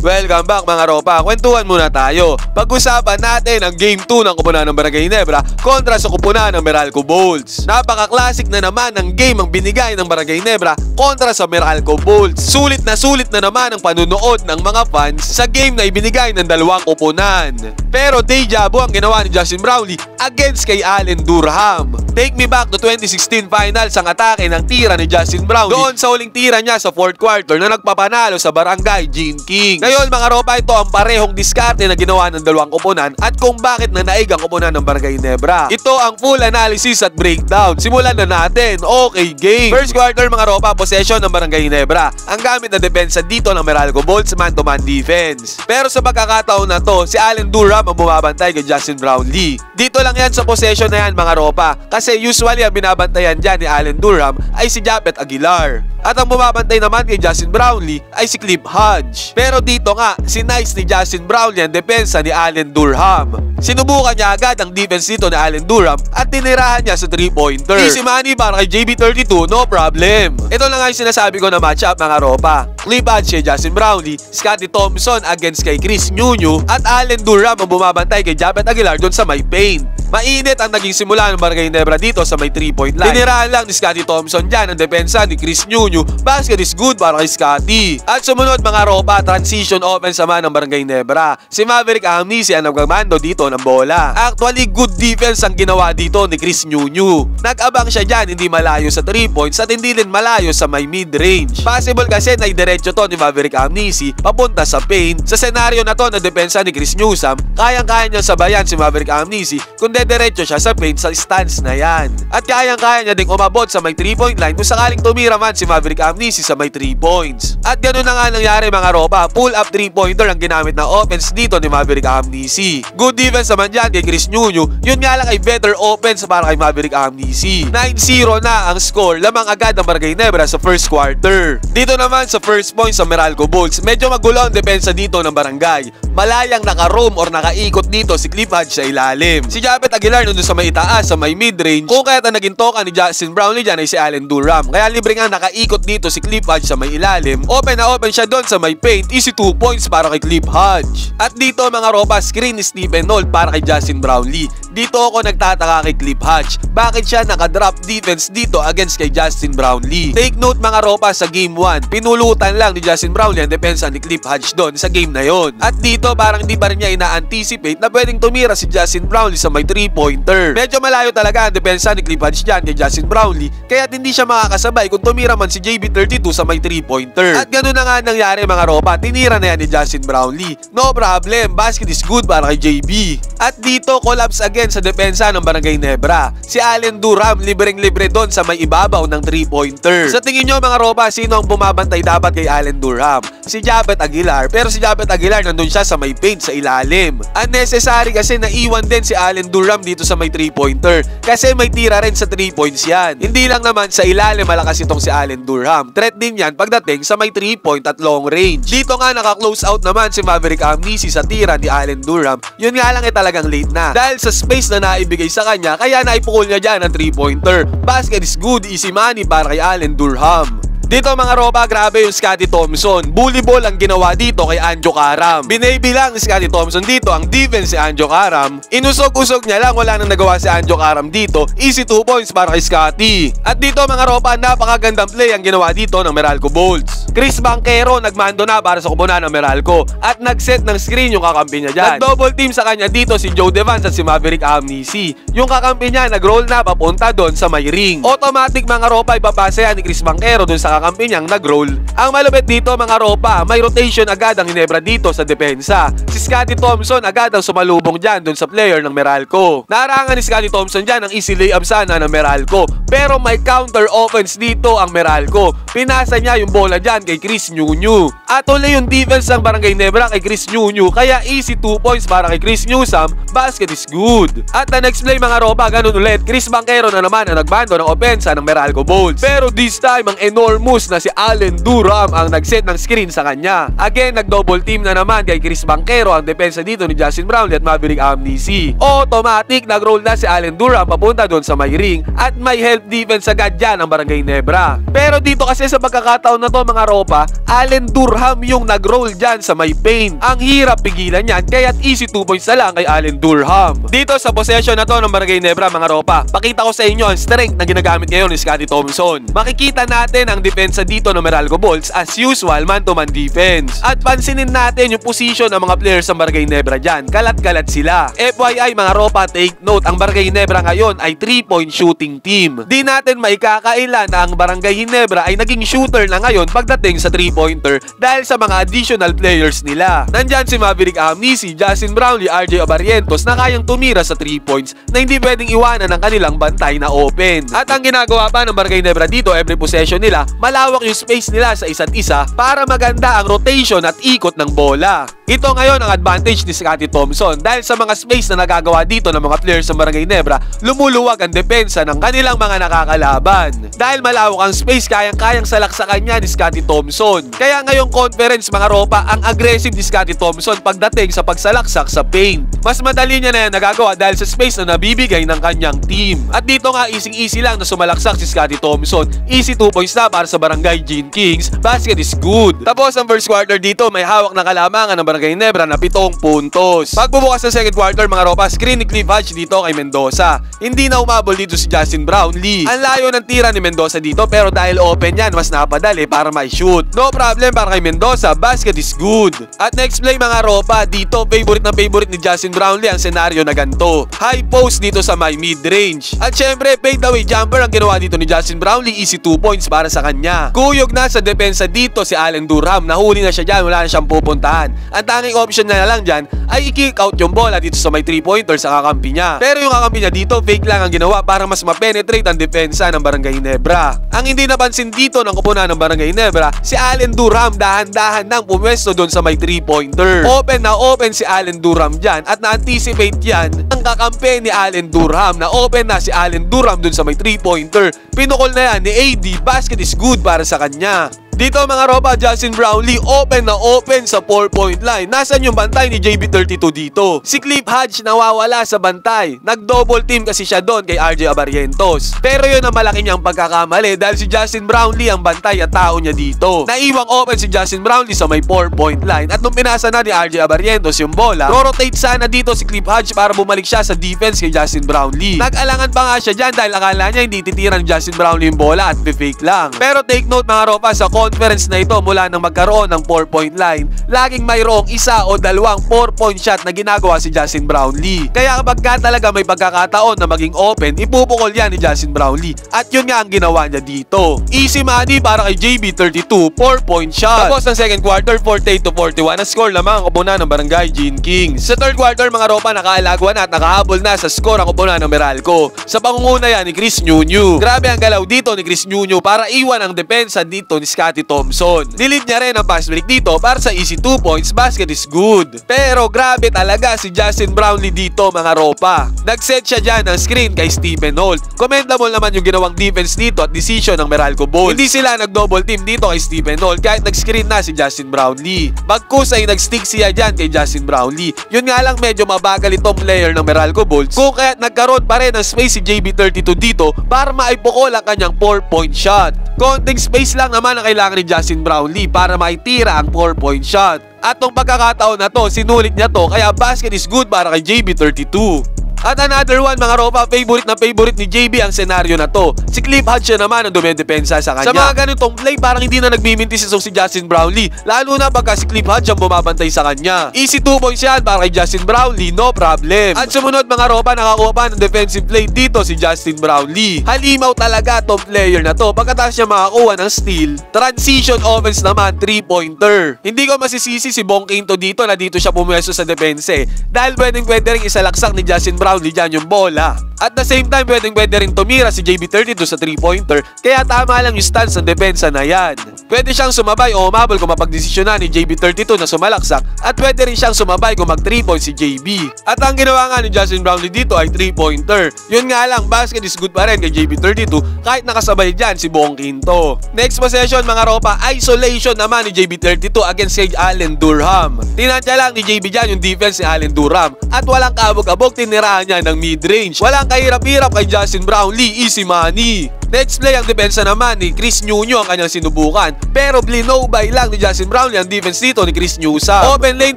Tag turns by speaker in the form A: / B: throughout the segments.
A: Welcome back mga ropa, kwentuhan muna tayo. Pag-usapan natin ang Game 2 ng Koponan ng Barangay Ginebra kontra sa Koponan ng Meralco Bolts. Napaka-classic na naman ang game ang binigay ng Barangay Ginebra kontra sa Meralco Bolts. Sulit na naman ang panunood ng mga fans sa game na ibinigay ng dalawang koponan. Pero deja vu ang ginawa ni Justin Brownlee against kay Allen Durham. Take me back to 2016 finals ang atake ng tira ni Justin Brownlee doon sa huling tira niya sa 4th quarter na nagpapanalo sa Barangay Gene King. Ngayon mga ropa, ito ang parehong diskarte na ginawa ng dalawang koponan at kung bakit nanaig ang koponan ng Barangay Ginebra. Ito ang full analysis at breakdown. Simulan na natin. Okay, game. First quarter mga ropa, possession ng Barangay Ginebra. Ang gamit na depensa dito ng Meralco Bolts, man-to-man defense. Pero sa pagkakataon na to, si Allen Durham ang bumabantay kay Justin Brownlee. Dito lang yan sa possession na yan mga ropa, kasi usually ang binabantayan dyan ni Allen Durham ay si Japet Aguilar. At ang bumabantay naman kay Justin Brownlee ay si Cliff Hodge. Pero dito nga, sinayos ni Justin Brownlee ang depensa ni Allen Durham. Sinubukan niya agad ang defense dito ni Allen Durham at tinirahan niya sa 3-pointer. Easy money para kay JB32, no problem. Ito lang nga yung sinasabi ko na matchup mga ropa. Cliff Hodge kay Justin Brownlee, Scottie Thompson against kay Chris Nunyu, at Allen Durham ang bumabantay kay Japet Aguilar doon sa may paint. Mainit ang naging simula ng Barangay Ginebra dito sa may 3-point line. Tinirahan lang ni Scottie Thompson dyan ang depensa ni Chris Nunyu. Basket is good para kay Scottie. At sumunod mga ropa, transition offense naman ng Barangay Ginebra. Si Maverick Amnesia ang nagmamando dito ng bola. Actually, good defense ang ginawa dito ni Chris Nunyu. Nag-abang siya dyan, hindi malayo sa 3 points at hindi din malayo sa may mid-range. Possible kasi na idiretso to ni Maverick Amnesia papunta sa paint. Sa senaryo na to na depensa ni Chris Newsome, kayang-kaya niya sabayan si Maverick Amnesia kung diretso siya sa paint sa stance na yan. At kayang-kaya niya ding umabot sa may 3-point line kung sakaling tumira man si Maverick Amnesia sa may 3 points. At ganoon na nga nangyari mga ropa, pull-up 3-pointer ang ginamit na offense dito ni Maverick Amnesia. Good defense naman dyan kay Chris Nunyu, yun nga lang ay better offense para kay Maverick Amnesia. 9-0 na ang score, lamang agad ng Barangay Ginebra sa first quarter. Dito naman sa first point sa Meralco Bolts, medyo magulo ang depensa dito ng Barangay. Malayang naka-roam or nakaikot dito si Cliff Hodge sa ilalim. Si Japet Aguilar nandun sa may itaas, sa may mid-range. Kung kaya naging toka ni Justin Brownlee dyan ay si Allen Durham. Kaya libre nga nakaikot dito si Cliff Hodge sa may ilalim. Open na open siya doon sa may paint. Easy 2 points para kay Cliff Hodge. At dito mga ropa, screen ni Stephen Holt para kay Justin Brownlee. Dito ako nagtataka kay Cliff Hodge. Bakit siya naka-drop defense dito against kay Justin Brownlee? Take note mga ropa, sa game 1, pinulutan lang ni Justin Brownlee ang depensa ni Cliff Hodge doon sa game na yon. At dito parang hindi pa rin niya ina-anticipate na pwedeng tumira si Justin Brownlee sa may 3-pointer. Medyo malayo talaga ang depensa ni Cliff Hodge dyan kay Justin Brownlee, kaya hindi siya makakasabay kung tumira man si JB32 sa may 3-pointer. At ganoon na nga nangyari mga ropa, tinira na yan ni Justin Brownlee. No problem, basket is good para kay JB. At dito collapse again sa depensa ng Barangay Ginebra. Si Allen Durham libreng-libre doon sa may ibabaw ng 3-pointer. Sa tingin nyo mga ropa, sino ang bumabantay dapat kay Allen Durham? Si Japet Aguilar, pero si Japet Aguilar nandun siya sa may paint sa ilalim. Unnecessary kasi naiwan din si Allen Durham dito sa may 3-pointer kasi may tira rin sa 3 points yan. Hindi lang naman sa ilalim malakas itong si Allen Durham. Threat din yan pagdating sa may 3-point at long range. Dito nga naka-close out naman si Maverick Amnesia sa tira ni Allen Durham. Yun nga lang talagang late na. Dahil sa space na naibigay sa kanya, kaya naipukol niya dyan ang 3-pointer. Basket is good, easy money para kay Allen Durham. Dito mga ropa, grabe yung Scottie Thompson. Bully ball ang ginawa dito kay Anjo Karam. Binaybilang ni Scottie Thompson dito ang defense si Anjo Karam. Inusog-usog niya lang, wala nang nagawa si Anjo Karam dito. Easy 2 points para kay Scottie. At dito mga ropa, napakagandang play ang ginawa dito ng Meralco Bolts. Chris Banquero nagmando na para sa koponan ng Meralco at nag-set ng screen yung kakampi niya dyan. Nag-double team sa kanya dito si Joe Devance at si Maverick Amnesia. Yung kakampi niya nag-roll na papunta doon sa may ring. Automatic mga ropa, ipapasa yan ni Chris Banquero doon sa kakampi niyang nag-roll. Ang malupit dito mga ropa, may rotation agad ang Ginebra dito sa depensa. Si Scottie Thompson agad ang sumalubong dyan doon sa player ng Meralco. Narangan ni Scottie Thompson dyan ang easy layup sana ng Meralco. Pero may counter offense dito ang Meralco. Pinasa niya yung bola dyan kay Chris Nunyu. At uli yung defense ng Barangay Ginebra kay Chris Nunyu, kaya easy 2 points para kay Chris Newsome. Basket is good. At the next play mga ropa, ganun ulit. Chris Banquero na naman ang nagbando ng opensa ng Meralco Bolts. Pero this time ang enormous Hormuz na si Allen Durham ang nag-set ng screen sa kanya. Again, nag-double team na naman kay Chris Banquero ang depensa dito ni Justin Brownlee at Maverick Amnesty. Automatic nag-roll na si Allen Durham papunta doon sa may ring at may help defense agad dyan ang Barangay Nebra. Pero dito kasi sa pagkakataon na to mga ropa, Allen Durham yung nag-roll dyan sa may paint. Ang hirap pigilan yan kaya't easy 2 points na lang kay Allen Durham. Dito sa possession na to ng Barangay Nebra mga ropa, pakita ko sa inyo ang strength na ginagamit ngayon ni Scottie Thompson. Makikita natin ang depensa dito ng Meralco Bolts as usual man-to-man defense. At pansinin natin yung position ng mga players sa Barangay Nebra dyan. Kalat-kalat sila. FYI mga ropa, take note, ang Barangay Nebra ngayon ay 3-point shooting team. Di natin maikakaila na ang Barangay Ginebra ay naging shooter na ngayon pagdating sa 3-pointer dahil sa mga additional players nila. Nandyan si Maverick Amnesty, Justin Brownlee, RJ Abarrientos na kayang tumira sa 3 points na hindi pwedeng iwanan ng kanilang bantay na open. At ang ginagawa pa ng Barangay Nebra dito, every possession nila, malawak yung space nila sa isa't isa para maganda ang rotation at ikot ng bola. Ito ngayon ang advantage ni Scottie Thompson dahil sa mga space na nagagawa dito ng mga players sa Barangay Nebra, lumuluwag ang depensa ng kanilang mga nakakalaban. Dahil malawak ang space, kayang-kayang salaksakan niya ni Scottie Thompson. Kaya ngayong conference mga ropa, ang aggressive ni Scottie Thompson pagdating sa pagsalaksak sa paint. Mas madali niya na yan nagagawa dahil sa space na nabibigay ng kanyang team. At dito nga easy-easy lang na sumalaksak si Scottie Thompson. Easy 2 points na para sa Barangay Gene Kings. Basket is good. Tapos ang first quarter dito, may hawak na kalamangan ng Barangay Nebra na 7 puntos. Pagbubukas ng second quarter mga ropa, screen ni Cliff Hodge dito kay Mendoza. Hindi na umabol dito si Justin Brownlee. Ang layo ng tira ni Mendoza dito pero dahil open yan, mas napadali para ma-shoot. No problem para kay Mendoza, basket is good. At next play mga ropa, dito favorite ni Justin Brownlee ang senaryo na ganito. High post dito sa my mid-range. At syempre, fade away jumper ang ginawa dito ni Justin Brownlee, easy 2 points para sa kanya. Kuyog na sa depensa dito si Allen Durham, nahuli na siya dyan, wala na siyang pupuntahan. Ang tanging option na lang dyan ay i-kick out yung bola dito sa may 3-pointer sa kakampi niya. Pero yung kakampi niya dito, fake lang ang ginawa para mas ma-penetrate ang depensa ng Barangay Nebra. Ang hindi napansin dito ng kupunan ng Barangay Nebra, si Allen Durham dahan-dahan nang pumwesto doon sa may 3-pointer. Open na open si Allen Durham dyan at na-anticipate yan ang kakampi ni Allen Durham na open na si Allen Durham doon sa may 3-pointer. Pinukol na yan ni AD, basket is good para sa kanya. Dito mga ropa, Justin Brownlee open na open sa 4-point line. Nasaan yung bantay ni JB32 dito? Si Cliff Hodge nawawala sa bantay. Nag-double team kasi siya doon kay RJ Abarrientos. Pero yun ang malaki niyang pagkakamali dahil si Justin Brownlee ang bantay at tao niya dito. Naiwang open si Justin Brownlee sa may 4-point line at nung pinasa na ni RJ Abarrientos yung bola, rotate sana dito si Cliff Hodge para bumalik siya sa defense kay Justin Brownlee. Nag-alangan pa nga siya dyan dahil akala niya hindi titira ni Justin Brownlee yung bola at fake lang. Pero take note mga ropa, sa conference na ito mula nang magkaroon ng 4-point line, laging mayroong isa o dalawang 4-point shot na ginagawa si Justin Brownlee. Kaya kapag ka talaga may pagkakataon na maging open, ipupukol yan ni Justin Brownlee. At yun nga ang ginawa niya dito. Easy money para kay JB32, 4-point shot. Tapos ng second quarter, 48-41 na score lamang ang kupunan ng Barangay Gene Kings. Sa third quarter mga ropa, nakaalagwa na at nakahabol na sa score ang kupunan ng Meralco. Sa pangunguna yan ni Chris Nuño. Grabe ang galaw dito ni Chris Nuño para iwan ang depensa dito ni Scottie Thompson. Nilid niya rin ang pass break dito para sa easy 2 points, basket is good. Pero grabe talaga si Justin Brownlee dito mga ropa. Nag-set siya dyan ng screen kay Stephen Holt. Commendable naman yung ginawang defense dito at decision ng Meralco Bolts. Hindi sila nag-double team dito kay Stephen Holt kahit nag-screen na si Justin Brownlee. Bagkus ay nag-stick siya dyan kay Justin Brownlee. Yun nga lang medyo mabagal itong player ng Meralco Bolts kung kaya't nagkaroon pa rin ng space si JB32 dito para maipukol ang kanyang 4-point shot. Konting space lang naman ang kailangan ni Justin Brownlee para maitira ang 4-point shot. At nung pagkakataon na to, sinulit niya to kaya basket is good para kay JB32. At another one mga ropa, favorite ni JB ang senaryo na to. Si Cliff Hodge naman ang dumedepensa sa kanya. Sa mga ganitong play, parang hindi na nagmimintis si Justin Brownlee. Lalo na pagka si Cliff Hodge ang bumabantay sa kanya. Easy 2 points yan para kay Justin Brownlee, no problem. At sumunod mga ropa, nakakuha pa ng defensive play dito si Justin Brownlee. Halimaw talaga tong player na to pagkatapos niya makakuha ng steal. Transition offense naman, 3-pointer. Hindi ko masisisi si Bong Quinto dito na dito siya pumwesto sa depense dahil pwede rin isalaksak ni Justin Brownlee Brownlee dyan yung bola. At the same time, pwede rin tumira si JB32 sa 3-pointer, kaya tama lang yung stance ng depensa na yan. Pwede siyang sumabay o umabol kung mapagdesisyonan ni JB32 na sumalaksak, at pwede rin siyang sumabay kung mag 3 points si JB. At ang ginawa nga ni Justin Brownlee dito ay 3-pointer. Yun nga lang, basket is good pa rin kay JB32 kahit nakasabay dyan si Buong Quinto. Next possession mga ropa, isolation naman ni JB32 against kay Allen Durham. Tinantya lang ni JB dyan yung defense ni Allen Durham, at walang kabog-abog, tiniraan niya ng mid-range. Walang kahirap-hirap kay Justin Brownlee, easy money. Next play, ang depensa naman ni Chris Nuno ang kanyang sinubukan, pero blinobay lang ni Justin Brownlee ang defense dito ni Chris Newsome. Open lane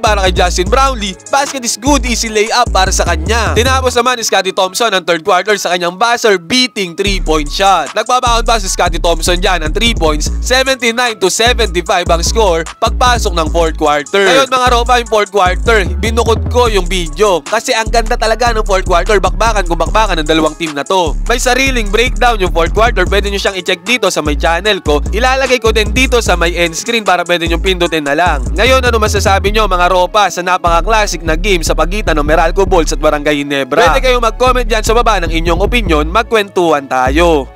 A: para kay Justin Brownlee, basket is good, easy layup para sa kanya. Tinapos naman ni Scottie Thompson ang third quarter sa kanyang buzzer beating 3-point shot. Nagbabaon pa si Scottie Thompson dyan ng 3 points, 79-75 ang score pagpasok ng fourth quarter. Ngayon mga ropa, yung fourth quarter, binukod ko yung video kasi ang ganda talaga ng fourth quarter, bakbakan kung bakbakan ng dalawang team na to. May sariling breakdown yung fourth quarter, pwede nyo siyang i-check dito sa may channel ko. Ilalagay ko din dito sa may end screen para pwede nyo pindutin na lang. Ngayon, ano masasabi nyo mga ropa sa napaka-classic na game sa pagitan ng Meralco Bulls at Barangay Ginebra? Pwede kayong mag-comment dyan sa baba ng inyong opinion, magkwentuhan tayo.